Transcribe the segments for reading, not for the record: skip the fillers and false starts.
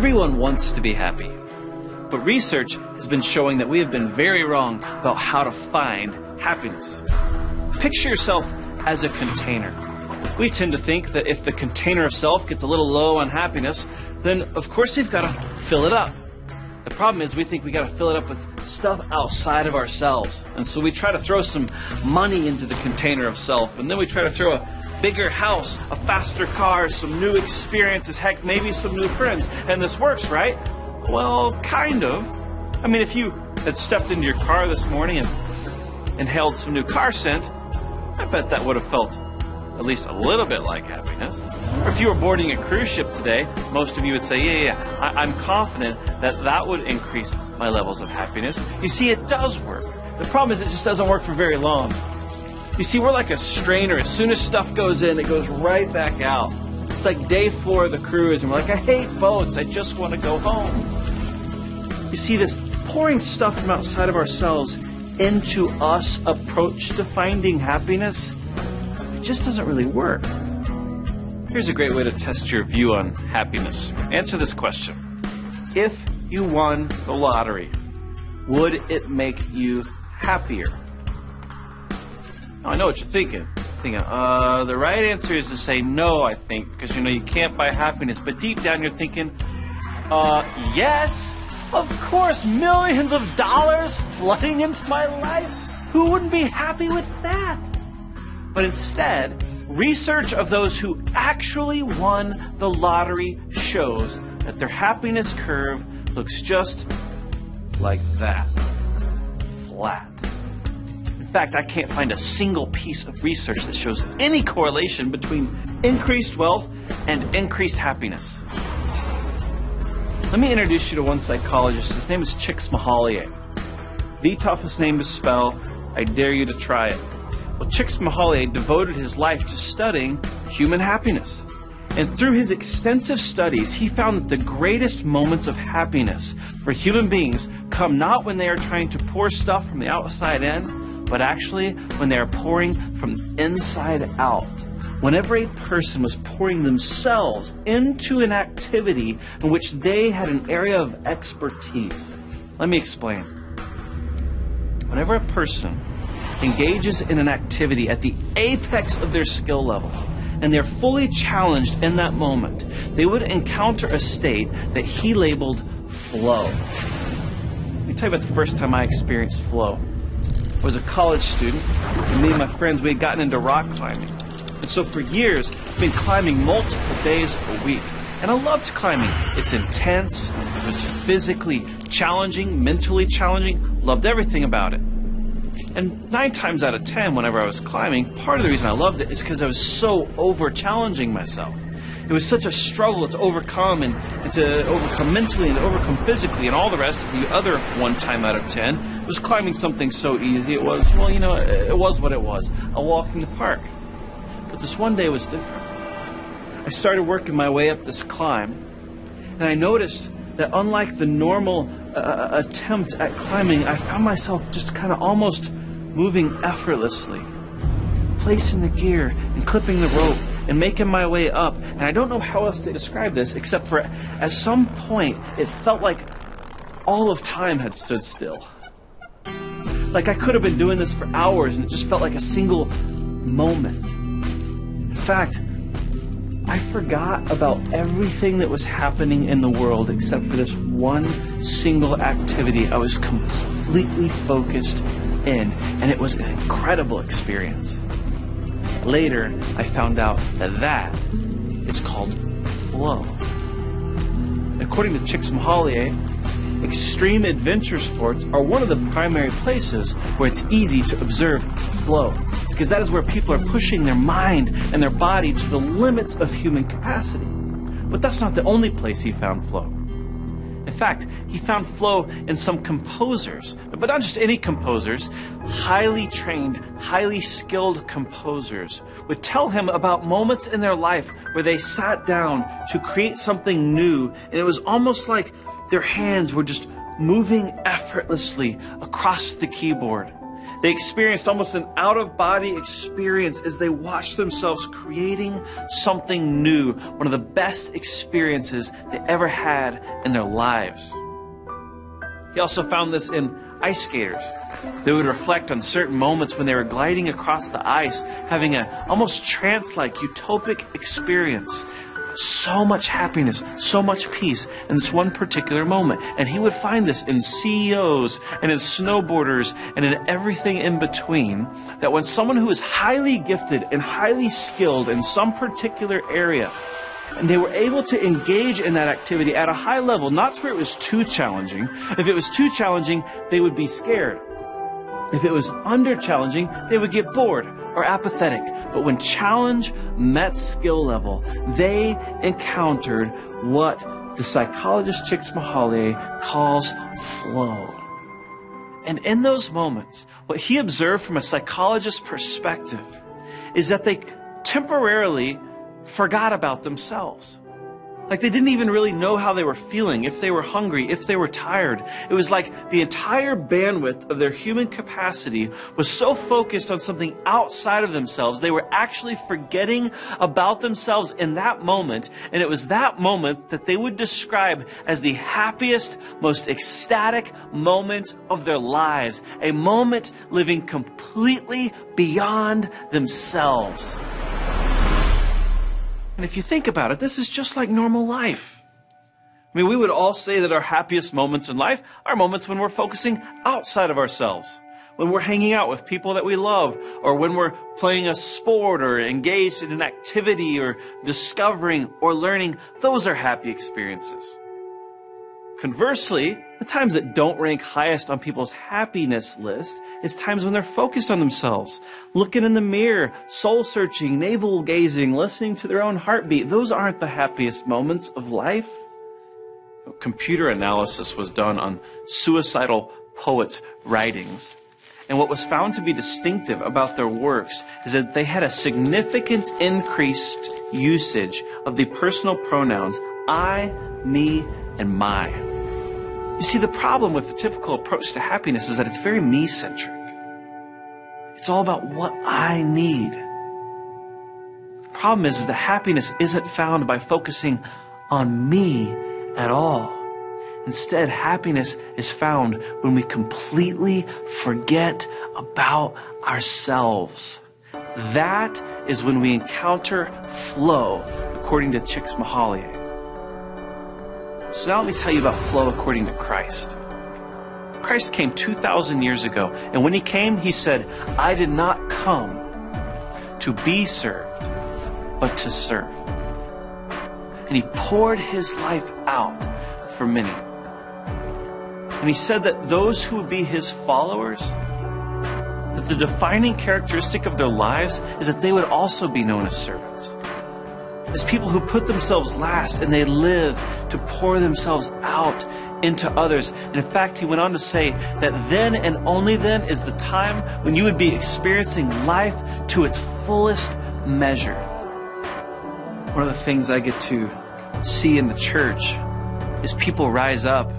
Everyone wants to be happy, but research has been showing that we have been very wrong about how to find happiness. Picture yourself as a container. We tend to think that if the container of self gets a little low on happiness, then of course we've got to fill it up. The problem is we think we got to fill it up with stuff outside of ourselves. And so we try to throw some money into the container of self, and then we try to throw a bigger house, a faster car, some new experiences, heck, maybe some new friends. And this works, right? Well, kind of. I mean, if you had stepped into your car this morning and inhaled some new car scent, I bet that would have felt at least a little bit like happiness. Or if you were boarding a cruise ship today, most of you would say, yeah, I'm confident that that would increase my levels of happiness. You see, it does work. The problem is it just doesn't work for very long. You see, we're like a strainer. As soon as stuff goes in, it goes right back out. It's like day 4 of the cruise, and we're like, I hate boats. I just want to go home. You see, this pouring stuff from outside of ourselves into us approach to finding happiness, it just doesn't really work. Here's a great way to test your view on happiness. Answer this question. If you won the lottery, would it make you happier? Now, I know what you're thinking. The right answer is to say no, I think, because you can't buy happiness. But deep down you're thinking, yes, of course, millions of dollars flooding into my life. Who wouldn't be happy with that? But instead, research of those who actually won the lottery shows that their happiness curve looks just like that. Flat. In fact, I can't find a single piece of research that shows any correlation between increased wealth and increased happiness. Let me introduce you to one psychologist. His name is Csikszentmihalyi. The toughest name to spell. I dare you to try it. Well, Csikszentmihalyi devoted his life to studying human happiness. And through his extensive studies, he found that the greatest moments of happiness for human beings come not when they are trying to pour stuff from the outside in, but actually when they are pouring from the inside out. Whenever a person was pouring themselves into an activity in which they had an area of expertise. Let me explain. Whenever a person engages in an activity at the apex of their skill level, and they're fully challenged in that moment, they would encounter a state that he labeled flow. Let me tell you about the first time I experienced flow. I was a college student, and me and my friends, we had gotten into rock climbing. And so for years, I've been climbing multiple days a week. And I loved climbing. It's intense, it was physically challenging, mentally challenging, loved everything about it. And 9 times out of 10, whenever I was climbing, part of the reason I loved it is because I was so over-challenging myself. It was such a struggle to overcome and to overcome mentally and to overcome physically and all the rest. The other 1 time out of 10 was climbing something so easy. It was, it was what it was, a walk in the park. But this one day was different. I started working my way up this climb, and I noticed that unlike the normal attempt at climbing, I found myself just kind of almost moving effortlessly, placing the gear and clipping the rope and making my way up. And I don't know how else to describe this except for at some point it felt like all of time had stood still. Like I could have been doing this for hours and it just felt like a single moment. In fact, I forgot about everything that was happening in the world except for this one single activity. I was completely focused in, and it was an incredible experience. Later, I found out that that is called flow. According to Csikszentmihalyi, extreme adventure sports are one of the primary places where it's easy to observe flow, because that is where people are pushing their mind and their body to the limits of human capacity. But that's not the only place he found flow. In fact, he found flow in some composers, but not just any composers. Highly trained, highly skilled composers would tell him about moments in their life where they sat down to create something new, and it was almost like their hands were just moving effortlessly across the keyboard. They experienced almost an out-of-body experience as they watched themselves creating something new, one of the best experiences they ever had in their lives. He also found this in ice skaters. They would reflect on certain moments when they were gliding across the ice, having an almost trance-like utopic experience. So much happiness, so much peace in this one particular moment. And he would find this in CEOs and in snowboarders and in everything in between, that when someone who is highly gifted and highly skilled in some particular area, and they were able to engage in that activity at a high level, not to where it was too challenging. If it was too challenging, they would be scared. If it was under challenging, they would get bored or apathetic. But when challenge met skill level, they encountered what the psychologist Csikszentmihalyi calls flow. And in those moments, what he observed from a psychologist's perspective is that they temporarily forgot about themselves. Like they didn't even really know how they were feeling, if they were hungry, if they were tired. It was like the entire bandwidth of their human capacity was so focused on something outside of themselves, they were actually forgetting about themselves in that moment. And it was that moment that they would describe as the happiest, most ecstatic moment of their lives. A moment living completely beyond themselves. And if you think about it, this is just like normal life. I mean, we would all say that our happiest moments in life are moments when we're focusing outside of ourselves, when we're hanging out with people that we love, or when we're playing a sport or engaged in an activity or discovering or learning. Those are happy experiences. Conversely, the times that don't rank highest on people's happiness list is times when they're focused on themselves, looking in the mirror, soul-searching, navel-gazing, listening to their own heartbeat. Those aren't the happiest moments of life. Computer analysis was done on suicidal poets' writings. And what was found to be distinctive about their works is that they had a significant increased usage of the personal pronouns I, me, and my. You see, the problem with the typical approach to happiness is that it's very me-centric. It's all about what I need. The problem is that happiness isn't found by focusing on me at all. Instead, happiness is found when we completely forget about ourselves. That is when we encounter flow, according to Csikszentmihalyi. So now let me tell you about flow according to Christ. Christ came 2,000 years ago, and when he came, he said, I did not come to be served, but to serve. And he poured his life out for many. And he said that those who would be his followers, that the defining characteristic of their lives is that they would also be known as servants. As people who put themselves last and they live to pour themselves out into others. And in fact, he went on to say that then and only then is the time when you would be experiencing life to its fullest measure. One of the things I get to see in the church is people rise up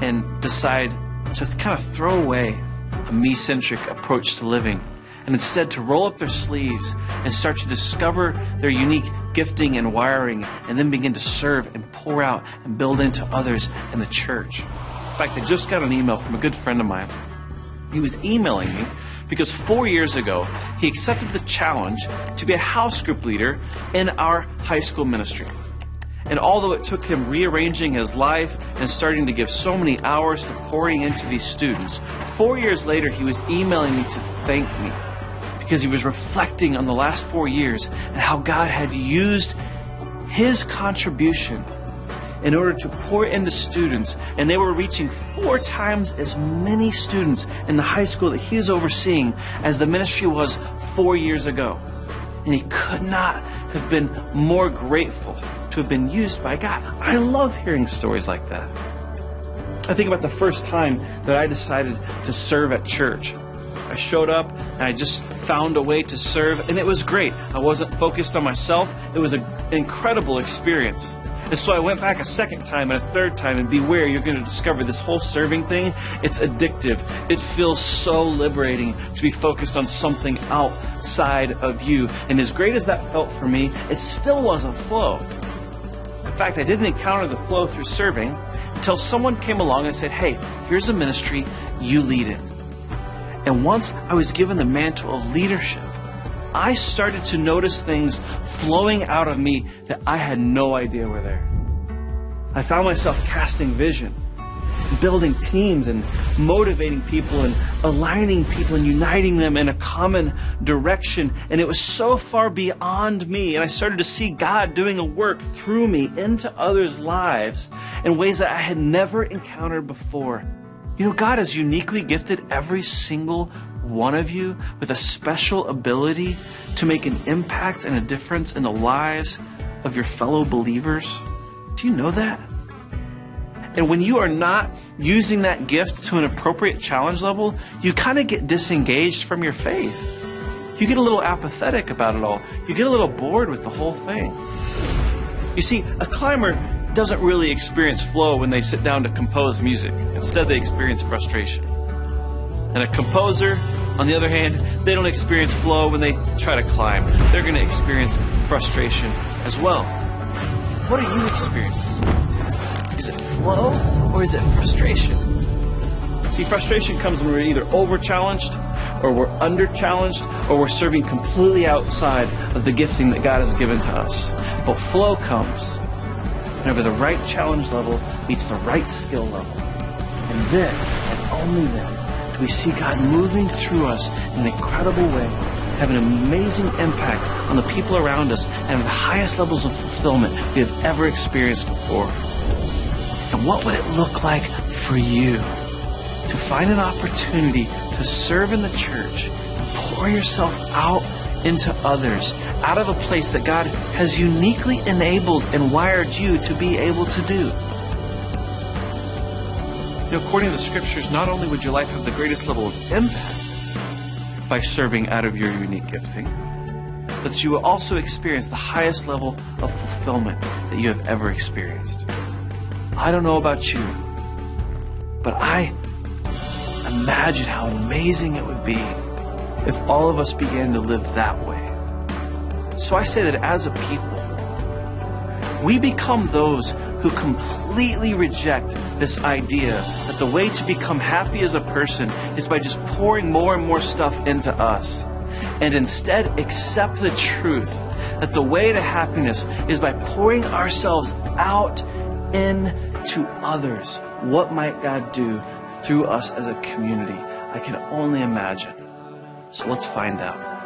and decide to kind of throw away a me-centric approach to living, and instead to roll up their sleeves and start to discover their unique gifting and wiring, and then begin to serve and pour out and build into others in the church. In fact, I just got an email from a good friend of mine. He was emailing me because 4 years ago, he accepted the challenge to be a house group leader in our high school ministry. And although it took him rearranging his life and starting to give so many hours to pouring into these students, 4 years later, he was emailing me to thank me, because he was reflecting on the last 4 years and how God had used his contribution in order to pour into students. And they were reaching 4 times as many students in the high school that he was overseeing as the ministry was 4 years ago. And he could not have been more grateful to have been used by God. I love hearing stories like that. I think about the first time that I decided to serve at church. I showed up and I just found a way to serve, and it was great. I wasn't focused on myself. It was an incredible experience. And so I went back a second time and a third time, and beware, you're going to discover this whole serving thing, it's addictive. It feels so liberating to be focused on something outside of you. And as great as that felt for me, it still wasn't flow. In fact, I didn't encounter the flow through serving until someone came along and said, hey, here's a ministry, you lead it. And once I was given the mantle of leadership, I started to notice things flowing out of me that I had no idea were there. I found myself casting vision, building teams and motivating people and aligning people and uniting them in a common direction. And it was so far beyond me. And I started to see God doing a work through me into others' lives in ways that I had never encountered before. You know, God has uniquely gifted every single one of you with a special ability to make an impact and a difference in the lives of your fellow believers. Do you know that? And when you are not using that gift to an appropriate challenge level, you kind of get disengaged from your faith. You get a little apathetic about it all. You get a little bored with the whole thing. You see, a climber doesn't really experience flow when they sit down to compose music. Instead, they experience frustration. And a composer, on the other hand, they don't experience flow when they try to climb. They're going to experience frustration as well. What are you experiencing? Is it flow or is it frustration? See, frustration comes when we're either over-challenged or we're under-challenged or we're serving completely outside of the gifting that God has given to us. But flow comes whenever the right challenge level meets the right skill level. And then, and only then, do we see God moving through us in an incredible way, having an amazing impact on the people around us and at the highest levels of fulfillment we have ever experienced before. And what would it look like for you to find an opportunity to serve in the church and pour yourself out into others out of a place that God has uniquely enabled and wired you to be able to do? You know, according to the scriptures, not only would your life have the greatest level of impact by serving out of your unique gifting, but that you will also experience the highest level of fulfillment that you have ever experienced. I don't know about you, but I imagine how amazing it would be if all of us began to live that way. So I say that as a people, we become those who completely reject this idea that the way to become happy as a person is by just pouring more and more stuff into us, and instead accept the truth that the way to happiness is by pouring ourselves out into others. What might God do through us as a community? I can only imagine. So let's find out.